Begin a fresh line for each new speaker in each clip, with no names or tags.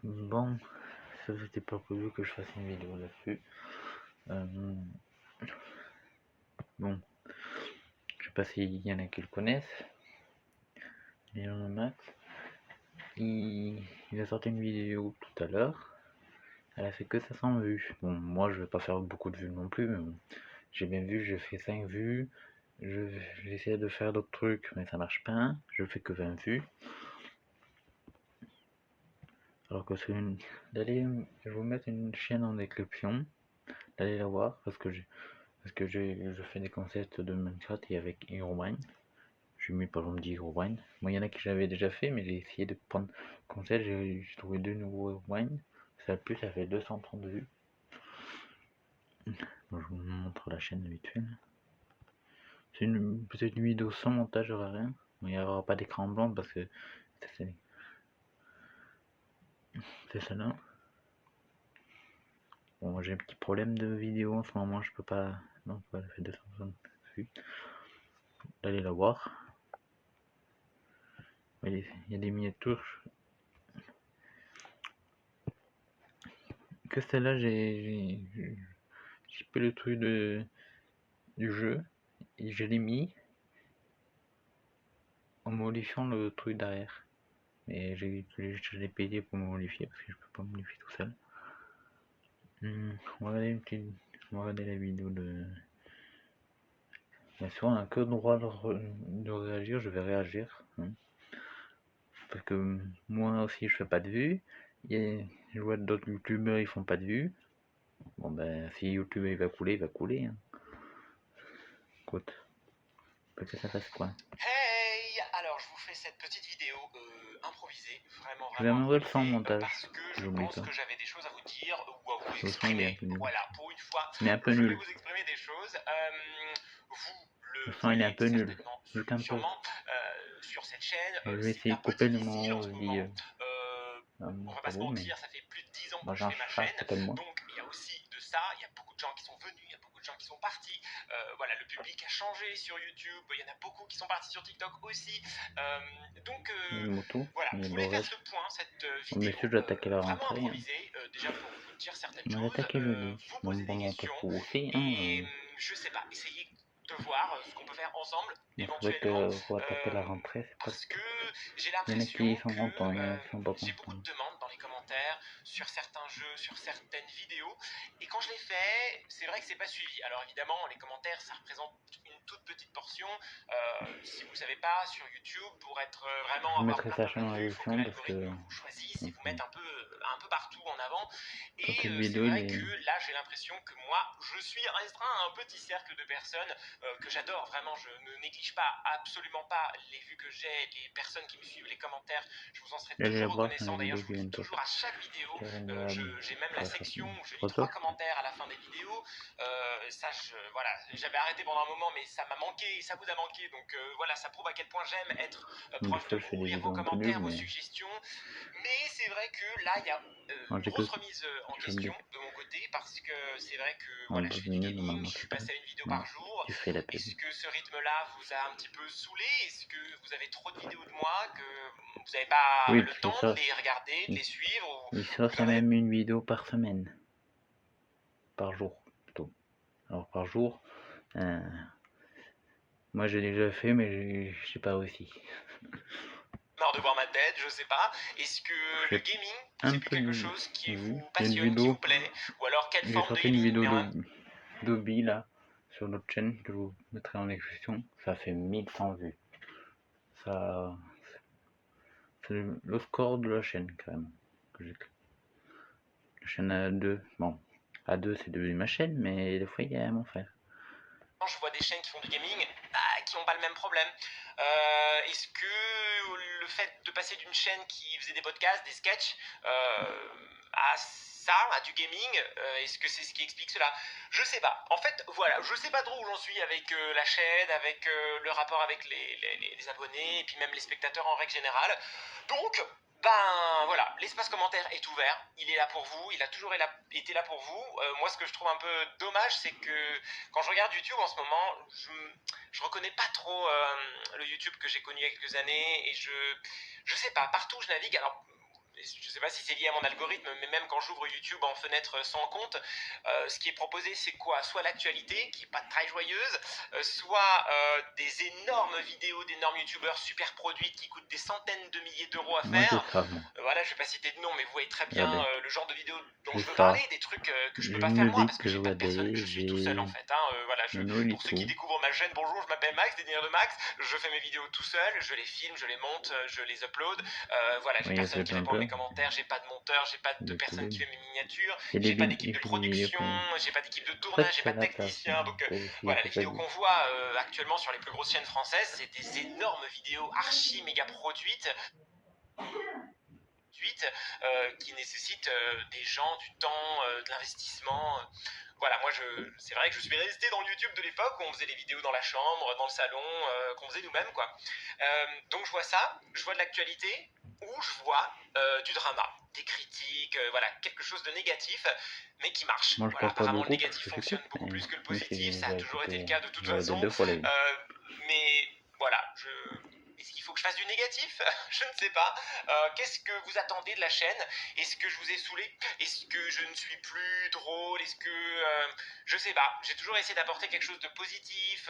Bon, ça c'était pas prévu que je fasse une vidéo là-dessus. Bon, je sais pas s'il y en a qui le connaissent. Léon Max. Il a sorti une vidéo tout à l'heure. Elle a fait que 500 vues. Bon, moi je vais pas faire beaucoup de vues non plus, mais bon, j'ai bien vu, j'ai fait 5 vues. J'essaie de faire d'autres trucs, mais ça marche pas. Je fais que 20 vues. Alors que c'est une. D'aller. Je vais vous mettre une chaîne en description. D'aller la voir parce que je fais des concepts de Minecraft et avec Herobrine. J'ai mis par exemple 10 Herobrine. Moi, il y en a qui j'avais déjà fait, mais j'ai essayé de prendre concept. J'ai trouvé 2 nouveaux Herobrine. Ça plus, ça fait 230 vues. Bon, je vous montre la chaîne habituelle. C'est peut-être une vidéo sans montage, il n'y aura rien. Il n'y aura pas d'écran blanc parce que c'est ça là. Bon, j'ai un petit problème de vidéo en ce moment, je peux pas. Non, ça fait 260 vues. D'aller la voir. Il y a des miniatures. Que celle-là, j'ai pas le truc du jeu et je l'ai mis en modifiant le truc derrière. Mais je l'ai payé pour me modifier parce que je peux pas me modifier tout seul. On va regarder la vidéo de. Bien sûr, on a que le droit de réagir, je vais réagir. Parce que moi aussi je fais pas de vues. Je vois d'autres youtubeurs ils font pas de vues. Bon ben si YouTube il va couler. Écoute, peut-être ça fasse quoi.
Hey, alors je vous fais cette petite vidéo improvisée,
Je vais améliorer le son en
improvisée,
montage,
parce que je
j'oublie
pense
pas.
que j'avais des choses à vous dire ou à vous
Le son il est un
exprimer.
peu nul.
Voilà, pour une fois,
Il est un peu
je vais
nul.
vous exprimer des choses. Vous
Le
le
son il est un
voyez
peu nul.
certainement,
Juste un peu.
sûrement, sur cette chaîne.
Je vais
C'est
essayer
un
de
peu
couper le
difficile en
moment
ce
où je dis
moment. On va pas se
trop, mais
mentir, ça fait plus de 10 ans
moi
que je
j'en
fais ma
charge
chaîne,
peut-être moi.
donc il y a aussi de ça, il y a beaucoup de gens qui sont venus, il y a beaucoup de gens qui sont partis, voilà, le public a changé sur YouTube, il y en a beaucoup qui sont partis sur TikTok aussi, donc
Une moto,
voilà,
il y a
je
de
voulais faire
l'orage.
ce point, cette
Bon,
vidéo
monsieur, je vais attaquer la
vraiment
rentrée.
improvisée, déjà pour vous dire certaines
On va
choses,
l'attaquer jeudi.
vous
Bon,
poser des
bon,
questions,
pour aussi,
et je sais pas, essayer de voir ce qu'on peut faire ensemble,
mais c'est vrai
éventuellement,
que faut attaquer la rentrée, c'est pas.
parce que j'ai
Il y en a
l'impression
qui sont
que
contents, il y en a qui sont pas
j'ai beaucoup
contents.
de demandes dans les commentaires sur certains jeux, sur certaines vidéos, et quand je les fais, c'est vrai que c'est pas suivi. Alors évidemment, les commentaires, ça représente une toute petite portion. Si vous savez pas, sur YouTube, pour être vraiment
Je
avoir
mettrai sa
plein
chaîne
de
en
vues, il faut que
réduction parce
l'algorithme
que
vous choisisse et vous mette un peu partout en avant.
sur
Et
cette
c'est
vidéo, il
vrai
est.
que là, j'ai l'impression que moi, je suis restreint à un petit cercle de personnes que j'adore. Vraiment, je ne néglige pas, absolument pas les vues que j'ai, les personnes qui me suivent, les commentaires. Je vous en serai
Allez la
toujours
voir sur
reconnaissant.
les
D'ailleurs,
vidéos
je vous
qui
le dis
viennent top.
toujours à chaque vidéo. J'ai même la section où je lis 3
Microsoft.
commentaires à la fin des vidéos. Voilà, j'avais arrêté pendant un moment, mais ça m'a manqué, ça vous a manqué. Donc voilà, ça prouve à quel point j'aime être proche de
Je fais
vous,
des
lire vos
vidéos un peu nulles,
commentaires, vos
mais.
suggestions. Mais c'est vrai que là, il y a une
J'ai que.
grosse remise en question de mon côté, parce que c'est vrai que
En
voilà, je
12
fais du
minutes,
gaming,
normalement,
je suis
c'est pas.
passé à une vidéo
Non,
par jour.
tu fais la pub.
Est-ce que ce rythme-là vous a un petit peu saoulé? Est-ce que vous avez trop de vidéos de moi, que vous n'avez pas
Oui,
le
parce que
temps
ça.
de les regarder, de les suivre, ou
Il sort
vous en avez...
même une vidéo par semaine. Par jour, plutôt. Alors, par jour. Moi, j'ai déjà fait, mais j'ai pas réussi.
marre de voir ma tête, je sais pas. Est-ce que le gaming, c'est plus quelque chose qui vous passionne, qui vous plaît? Ou alors quelle
J'ai
forme de
sorti une
gaming?
vidéo d'Obi là sur notre chaîne que je vous mettrai en description. Ça fait 1100 vues. Ça, c'est le score de la chaîne quand même. La chaîne à 2. Bon, à 2 c'est devenu ma chaîne, mais des fois il y a mon frère.
Je vois des chaînes qui font du gaming qui n'ont pas le même problème. Est-ce que le fait de passer d'une chaîne qui faisait des podcasts, des sketchs, à ça, à du gaming, est-ce que c'est ce qui explique cela? Je sais pas. En fait, voilà, je sais pas trop où j'en suis avec la chaîne, avec le rapport avec les abonnés, et puis même les spectateurs en règle générale. Donc, ben voilà, l'espace commentaire est ouvert, il est là pour vous, il a toujours été là pour vous. Moi, ce que je trouve un peu dommage, c'est que quand je regarde YouTube en ce moment, je reconnais pas trop le YouTube que j'ai connu il y a quelques années, et je sais pas, partout où je navigue, alors je sais pas si c'est lié à mon algorithme, mais même quand j'ouvre YouTube en fenêtre sans compte, ce qui est proposé, c'est quoi? Soit l'actualité, qui est pas très joyeuse, soit des énormes vidéos d'énormes youtubeurs super produites qui coûtent des centaines de milliers d'euros à
Moi j'ai
faire.
ça, moi.
Voilà, je vais pas citer de nom, mais vous voyez très bien
Regardez,
le genre de vidéo dont
j'ai
je veux
ça.
parler, des trucs que je peux
J'ai
pas
une
faire moi, parce
musique
que
que je
j'ai pas de personne,
regardais,
je suis tout seul en
j'ai
fait. Hein, voilà,
Nano et
pour ceux qui
tout.
découvrent ma chaîne, bonjour, je m'appelle Max, des délires de Max, je fais mes vidéos tout seul, je les filme, je les monte, je les upload. Voilà, j'ai
Oui, il y a
personne
ce
qui répond à
jumper,
mes commentaires, j'ai pas de monteur, j'ai pas de
des
personne qui
poules.
fait mes miniatures,
Il
j'ai
fait
pas
des,
d'équipe
il
de
fait des vidéos
production, j'ai pas d'équipe de
en fait,
tournage, j'ai
c'est
pas de
la place,
technicien. Donc
il
voilà,
faut
les
pas
vidéos
dire.
qu'on voit actuellement sur les plus grosses chaînes françaises, c'est des énormes vidéos archi méga produites qui nécessitent des gens, du temps, de l'investissement. Voilà, moi, c'est vrai que je suis resté dans le YouTube de l'époque où on faisait les vidéos dans la chambre, dans le salon, qu'on faisait nous-mêmes, quoi. Donc je vois ça, je vois de l'actualité, ou je vois du drama, des critiques, voilà, quelque chose de négatif, mais qui marche.
Moi je
Voilà,
parle pas
apparemment le
beaucoup parce
négatif
que
fonctionne
j'écoute,
beaucoup
mais
plus que le
même si
positif, ça a
j'ai
toujours été le
écouté,
cas de toute
j'ai regardé
façon.
2 fois la vidéo.
Mais voilà, est-ce qu'il faut que je fasse du négatif? Je ne sais pas. Qu'est-ce que vous attendez de la chaîne? Est-ce que je vous ai saoulé? Est-ce que je ne suis plus drôle? Est-ce que... je sais pas. J'ai toujours essayé d'apporter quelque chose de positif,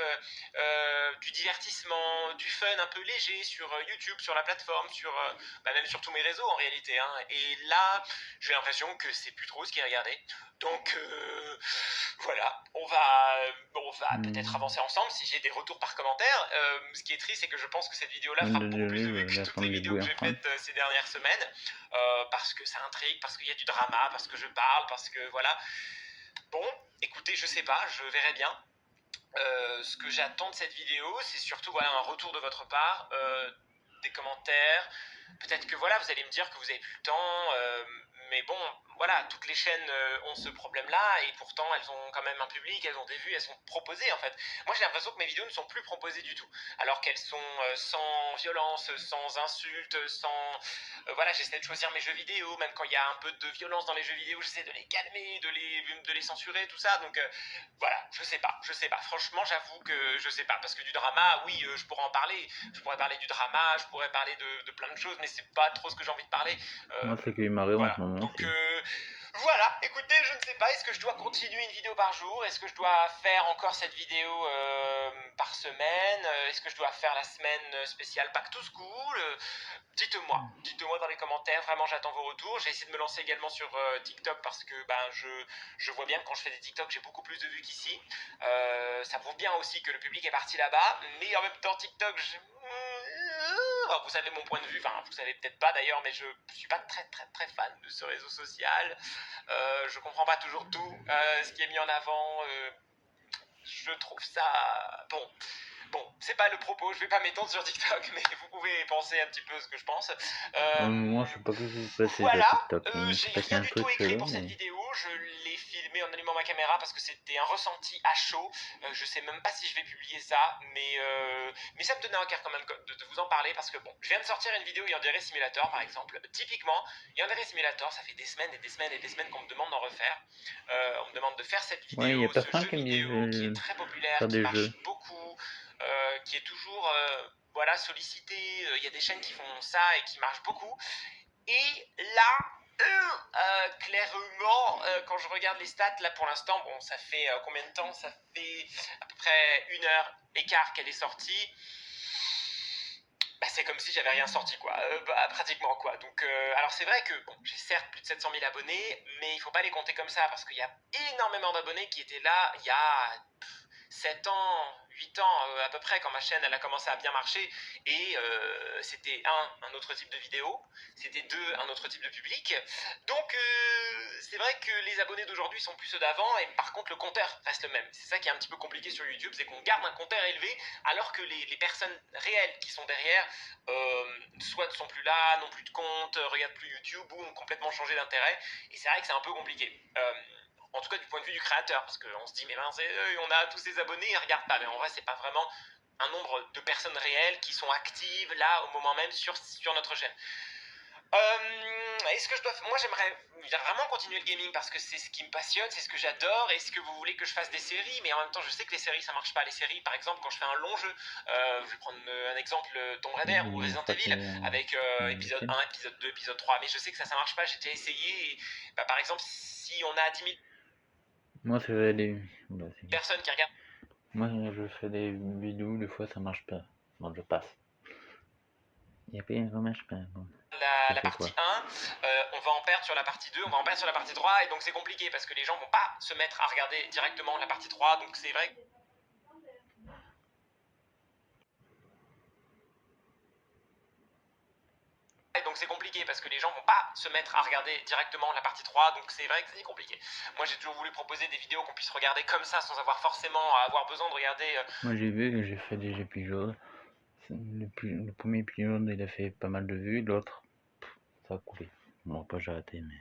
du divertissement, du fun un peu léger sur YouTube, sur la plateforme, même sur tous mes réseaux en réalité. Hein. Et là, j'ai l'impression que c'est plus trop ce qui est regardé. Donc voilà, on va peut-être avancer ensemble si j'ai des retours par commentaire. Ce qui est triste, c'est que je pense que cette vidéo-là
Même
fera
de
beaucoup plus de vues que toutes
descendre
les
les
vidéos que
bouées en
j'ai
France.
faites ces dernières semaines, parce que ça intrigue, parce qu'il y a du drama, parce que je parle, parce que voilà. Bon, écoutez, je sais pas, je verrai bien. Ce que j'attends de cette vidéo, c'est surtout voilà, un retour de votre part, des commentaires. Peut-être que voilà, vous allez me dire que vous avez plus le temps, mais bon, voilà, toutes les chaînes ont ce problème-là et pourtant elles ont quand même un public, elles ont des vues, elles sont proposées en fait. Moi j'ai l'impression que mes vidéos ne sont plus proposées du tout, alors qu'elles sont sans violence, sans insultes, sans... voilà, j'essaie de choisir mes jeux vidéo, même quand il y a un peu de violence dans les jeux vidéo, j'essaie de les calmer, de les censurer, tout ça, donc... voilà, je sais pas. Franchement, j'avoue que je sais pas. Parce que du drama, oui, je pourrais en parler. Je pourrais parler du drama, je pourrais parler de plein de choses, mais c'est pas trop ce que j'ai envie de parler.
Moi c'est qu'il m'arrive en
Voilà.
ce moment
Donc,
aussi.
voilà. Écoutez, je ne sais pas. Est-ce que je dois continuer une vidéo par jour? Est-ce que je dois faire encore cette vidéo par semaine? Est-ce que je dois faire la semaine spéciale Back to School? Dites-moi dans les commentaires, vraiment j'attends vos retours. J'ai essayé de me lancer également sur TikTok parce que je vois bien que quand je fais des TikTok j'ai beaucoup plus de vues qu'ici. Ça prouve bien aussi que le public est parti là-bas, mais en même temps TikTok, enfin, vous savez mon point de vue, enfin vous savez peut-être pas d'ailleurs, mais je suis pas très très très fan de ce réseau social. Je comprends pas toujours tout ce qui est mis en avant. Je trouve ça bon, c'est pas le propos, je vais pas m'étendre sur TikTok, mais vous pouvez penser un petit peu ce que je pense.
Moi je sais pas que je suis passé sur
Voilà,
TikTok. Il me
j'ai
s'est passé
rien
un
du tout
truc
écrit
là,
pour cette
mais
vidéo, je l'ai filmé en allumant ma caméra parce que c'était un ressenti à chaud. Je sais même pas si je vais publier ça, mais ça me tenait à cœur quand même de vous en parler parce que bon, je viens de sortir une vidéo Yandere Simulator par exemple. Typiquement, Yandere Simulator, ça fait des semaines et des semaines et des semaines qu'on me demande d'en refaire. On me demande de faire cette
ouais, il y a
vidéo, ce
personne
jeu
qui me
vidéo qui est
dit
très populaire,
faire
qui
des
marche
jeux.
beaucoup, qui est toujours voilà, sollicité. Il y a des chaînes qui font ça et qui marchent beaucoup. Et là, clairement, quand je regarde les stats, là pour l'instant, bon, ça fait combien de temps? Ça fait à peu près 1 heure et quart qu'elle est sortie. Bah, c'est comme si j'avais rien sorti, quoi. Pratiquement, quoi. Donc, alors c'est vrai que bon, j'ai certes plus de 700 000 abonnés, mais il faut pas les compter comme ça parce qu'il y a énormément d'abonnés qui étaient là il y a 7 ans, 8 ans à peu près quand ma chaîne elle a commencé à bien marcher et c'était un autre type de vidéo, c'était deux, un autre type de public. Donc c'est vrai que les abonnés d'aujourd'hui sont plus ceux d'avant et par contre le compteur reste le même. C'est ça qui est un petit peu compliqué sur YouTube, c'est qu'on garde un compteur élevé alors que les personnes réelles qui sont derrière soit ne sont plus là, n'ont plus de compte, regardent plus YouTube ou ont complètement changé d'intérêt et c'est vrai que c'est un peu compliqué. En tout cas du point de vue du créateur, parce qu'on se dit mais mince, on a tous ces abonnés, ils regardent pas, mais en vrai c'est pas vraiment un nombre de personnes réelles qui sont actives là au moment même sur notre chaîne. Est-ce que je dois... Moi, j'aimerais vraiment continuer le gaming parce que c'est ce qui me passionne, c'est ce que j'adore. Est-ce que vous voulez que je fasse des séries? Mais en même temps, je sais que les séries, ça marche pas. Les séries, par exemple, quand je fais un long jeu, je vais prendre un exemple, Tomb Raider ou Resident Evil, avec épisode 1, épisode 2, épisode 3. Mais je sais que ça marche pas. J'ai déjà essayé. Et, par exemple, si on a 10 000
Moi, c'est des...
personnes qui regardent...
Moi, je fais des vidéos, des fois, ça marche pas. Bon, je passe. Il y a pas un marche pas. Bon.
La partie 1, on va en perdre sur la partie 2, on va en perdre sur la partie 3, et donc c'est compliqué parce que les gens vont pas se mettre à regarder directement la partie 3, donc c'est vrai. Et donc c'est compliqué parce que les gens vont pas se mettre à regarder directement la partie 3, donc c'est vrai que c'est compliqué. Moi j'ai toujours voulu proposer des vidéos qu'on puisse regarder comme ça sans avoir forcément à avoir besoin de regarder.
Moi j'ai vu que j'ai fait des épisodes. Le premier épisode il a fait pas mal de vues, l'autre ça a coulé. Bon, pas j'ai arrêté mais.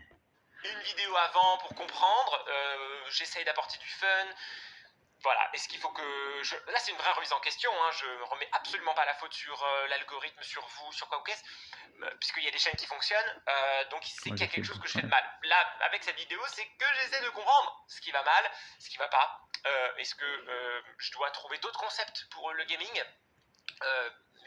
Une vidéo avant pour comprendre, j'essaye d'apporter du fun. Voilà, est-ce qu'il faut que... Là, c'est une vraie remise en question, hein. Je ne remets absolument pas la faute sur l'algorithme, sur vous, sur quoi ou qu'est-ce, puisqu'il y a des chaînes qui fonctionnent, donc c'est qu'il y a quelque chose que je fais de mal. Là, avec cette vidéo, c'est que j'essaie de comprendre ce qui va mal, ce qui va pas. Est-ce que je dois trouver d'autres concepts pour le gaming?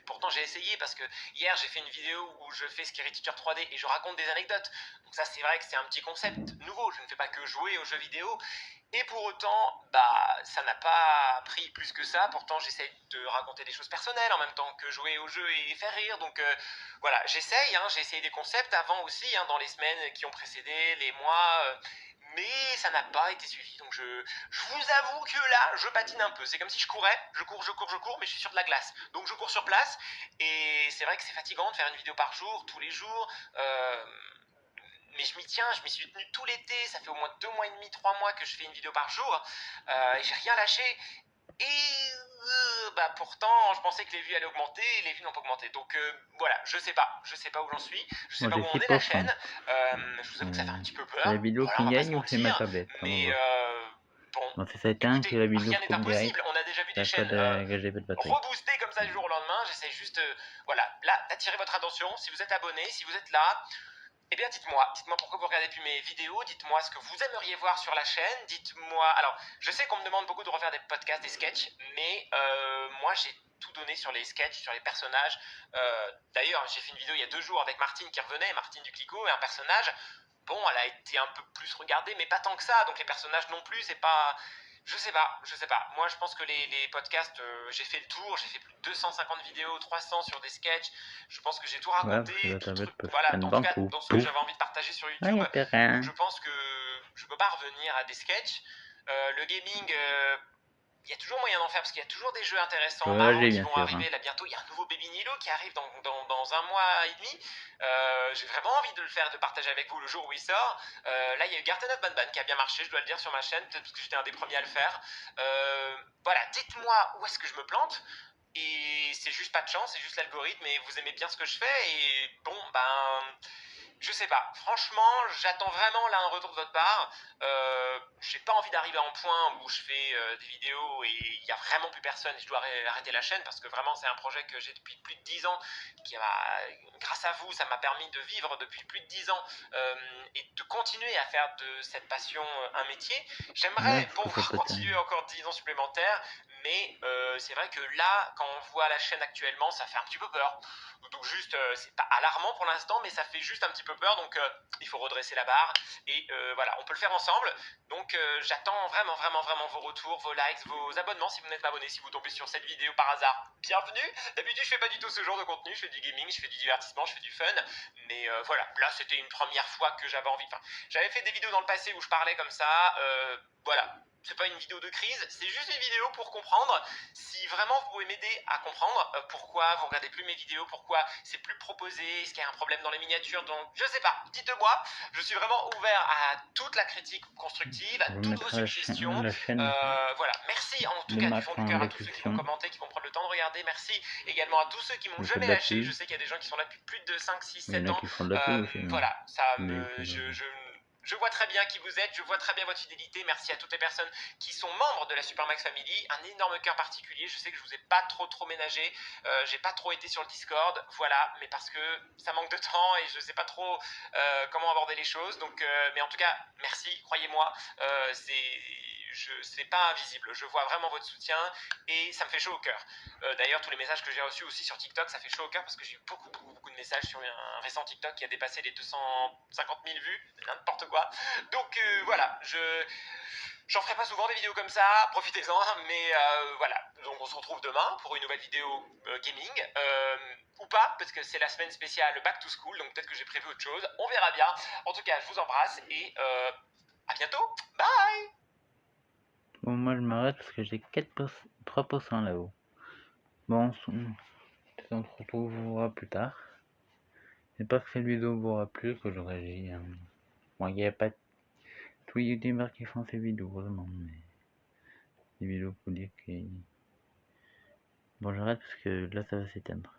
Pourtant j'ai essayé parce que hier j'ai fait une vidéo où je fais Scary Teacher 3D et je raconte des anecdotes. Donc ça c'est vrai que c'est un petit concept nouveau, je ne fais pas que jouer aux jeux vidéo. Et pour autant, ça n'a pas pris plus que ça. Pourtant j'essaye de raconter des choses personnelles en même temps que jouer aux jeux et faire rire. Donc voilà, j'essaye, j'ai essayé des concepts avant aussi, dans les semaines qui ont précédé, les mois... mais ça n'a pas été suivi. Donc je vous avoue que là, je patine un peu. C'est comme si je courais, je cours, mais je suis sur de la glace. Donc je cours sur place, et c'est vrai que c'est fatigant de faire une vidéo par jour, tous les jours. Mais je m'y tiens, je m'y suis tenu tout l'été. Ça fait au moins 2 mois et demi, 3 mois que je fais une vidéo par jour. Et j'ai rien lâché. Et pourtant, je pensais que les vues allaient augmenter, et les vues n'ont pas augmenté. Donc voilà, je sais pas où j'en suis, je sais pas où on est la chaîne. Je vous avoue que ça fait un petit peu peur.
C'est la vidéo
Voilà,
qui
on va pas se
gagne ou c'est ma
mentir,
tablette?
mais bon,
Non, c'est ça éteint que la vidéo
rien n'est impossible. On a déjà vu des chaînes reboostées comme ça du jour au lendemain. J'essaie juste, voilà, là, d'attirer votre attention. Si vous êtes abonné, si vous êtes là, eh bien dites-moi pourquoi vous regardez plus mes vidéos, dites-moi ce que vous aimeriez voir sur la chaîne, dites-moi... Alors, je sais qu'on me demande beaucoup de refaire des podcasts, des sketchs, mais moi j'ai tout donné sur les sketchs, sur les personnages. D'ailleurs, j'ai fait une vidéo il y a 2 jours avec Martine qui revenait, Martine du Clico, et un personnage... Bon, elle a été un peu plus regardée, mais pas tant que ça, donc les personnages non plus, c'est pas... Je sais pas. Moi, je pense que les podcasts, j'ai fait le tour, j'ai fait plus de 250 vidéos, 300 sur des sketchs. Je pense que j'ai tout raconté. Voilà, en tout cas, dans ce que j'avais envie de partager sur YouTube. Donc, je pense que je peux pas revenir à des sketchs. Le gaming, il y a toujours moyen d'en faire parce qu'il y a toujours des jeux intéressants, marrants qui vont arriver. Là, bientôt, il y a un nouveau Baby Nilo qui arrive dans 1 mois et demi. J'ai vraiment envie de le faire, de partager avec vous le jour où il sort. Là, il y a eu Garten of Banban qui a bien marché, je dois le dire, sur ma chaîne, peut-être parce que j'étais un des premiers à le faire. Voilà, dites-moi où est-ce que je me plante. Et c'est juste pas de chance, c'est juste l'algorithme, et vous aimez bien ce que je fais. Et bon, je sais pas. Franchement, j'attends vraiment là un retour de votre part. J'ai pas envie d'arriver à un point où je fais des vidéos et il y a vraiment plus personne et je dois arrêter la chaîne, parce que vraiment c'est un projet que j'ai depuis plus de 10 ans, grâce à vous, ça m'a permis de vivre depuis plus de 10 ans et de continuer à faire de cette passion un métier. J'aimerais pouvoir continuer encore 10 ans supplémentaires, mais c'est vrai que là, quand on voit la chaîne actuellement, ça fait un petit peu peur. Donc juste, c'est pas alarmant pour l'instant, mais ça fait juste un petit peu peur, donc il faut redresser la barre, et voilà, on peut le faire ensemble. Donc j'attends vraiment vos retours, vos likes, vos abonnements si vous n'êtes pas abonné, si vous tombez sur cette vidéo par hasard, bienvenue. D'habitude je fais pas du tout ce genre de contenu, je fais du gaming, je fais du divertissement, je fais du fun, mais voilà, là c'était une première fois que j'avais envie, j'avais fait des vidéos dans le passé où je parlais comme ça, voilà. C'est pas une vidéo de crise, c'est juste une vidéo pour comprendre. Si vraiment vous pouvez m'aider à comprendre pourquoi vous regardez plus mes vidéos, pourquoi c'est plus proposé, est-ce qu'il y a un problème dans les miniatures, donc je sais pas, dites-moi. Je suis vraiment ouvert à toute la critique constructive, à toutes vos suggestions. Voilà, merci en tout cas du fond du cœur à tous ceux qui vont commenter, qui vont prendre le temps de regarder. Merci également à tous ceux qui m'ont jamais lâché. Je sais qu'il y a des gens qui sont là depuis plus de 5, 6, 7 ans. Voilà, ça me... Je vois très bien qui vous êtes, je vois très bien votre fidélité. Merci à toutes les personnes qui sont membres de la Supermax Family. Un énorme cœur particulier. Je sais que je vous ai pas trop ménagé. J'ai pas trop été sur le Discord. Voilà, mais parce que ça manque de temps et je sais pas trop comment aborder les choses. Donc, mais en tout cas, merci, croyez-moi. C'est pas invisible. Je vois vraiment votre soutien et ça me fait chaud au cœur. D'ailleurs, tous les messages que j'ai reçus aussi sur TikTok, ça fait chaud au cœur parce que j'ai eu beaucoup de messages sur un récent TikTok qui a dépassé les 250 000 vues, n'importe quoi. Donc voilà, j'en ferai pas souvent des vidéos comme ça, profitez-en, mais voilà. Donc on se retrouve demain pour une nouvelle vidéo gaming, ou pas, parce que c'est la semaine spéciale Back to School, donc peut-être que j'ai prévu autre chose, on verra bien. En tout cas, je vous embrasse et à bientôt, bye.
Bon, moi je m'arrête parce que j'ai 3% là-haut. Bon, on se retrouvera plus tard. J'espère que cette vidéo vous aura plu, que j'aurai dit. Bon, il n'y a pas tous les youtubeurs qui font ces vidéos, vraiment, mais des vidéos pour dire que... Bon, j'arrête parce que là ça va s'éteindre.